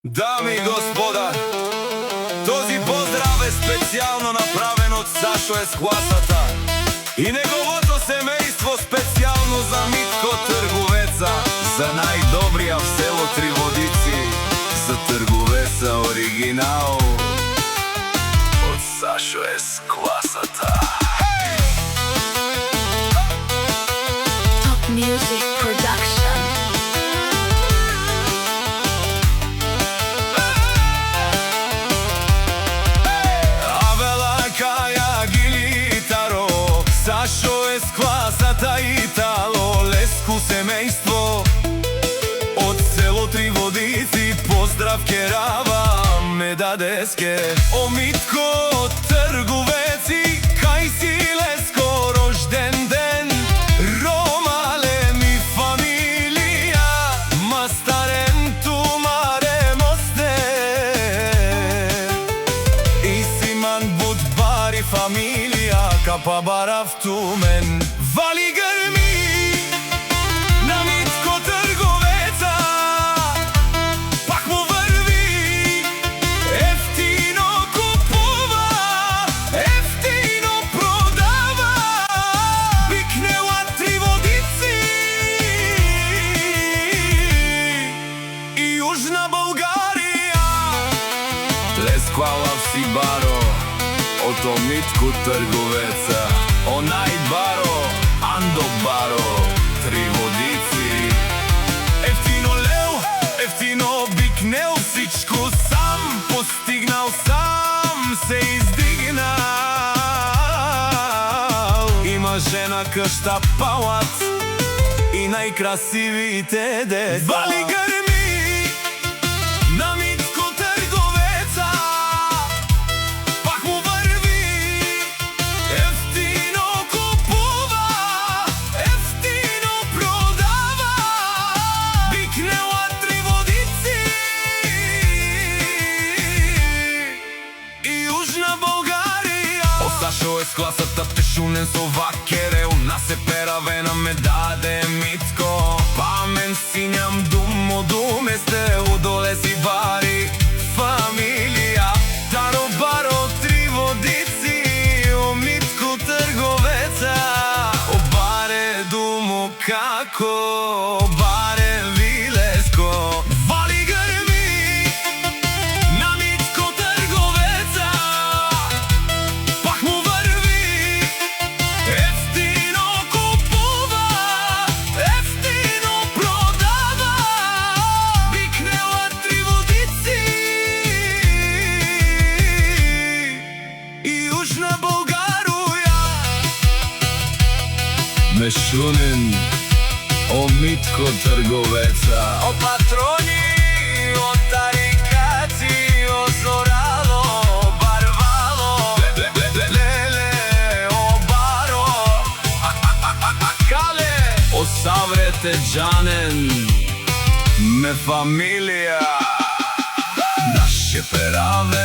Дами и господа, този поздрав е специјално направен од Сашо Ескласата и неговото семејство, специјално за Митко Трговеца, за најдобрија в село Триводици, за Трговеца оригинал од Сашо Ескласата. Top Music Production. Сашо Ескласата Итало, леску семејство од село Триводици, поздрав керава ме дадеске. О Митко Трговеци, кај си леско рожден ден, ромале ми фамилија, мастарен тумаре мосте, и симан будбари фамилија, капа барав тумен. Вали грми на Митко Трговеца, пак му врви, ефтино купува, ефтино продава, викнела Триводици и Јужна Българија. Лесквалав си баро, ото Митко Трговеца, онај баро, Андо баро, Триводици. Ефтино леу, ефтино бикнел, всичко сам постигнал, сам се издигнал. Има жена, къща, палат и најкрасивите деца. Вали грми на Митко Трговеца, пак му врви, ефтино купува, ефтино продава, викнела Триводици и Јужна Българија. О Сашо Ескласата, пешунен со вакерел, на се перавена ме даде Митко. Памен синјам думо думесте, удоле си бари фамилија, таро баро Триводици, о Митко Трговеца. О баре думо како, о баре вилеско. Вали грми на Митко Трговеца, пак му врви, ефтино купува, ефтино продава, викнела Триводици и Јужна Българија. Мешунен, о Митко Трговеца, о патрони, о тарикаци, о зорало, барвало, леле, о баро, кале, о саврете джанен, ме фамилија. Наше пераве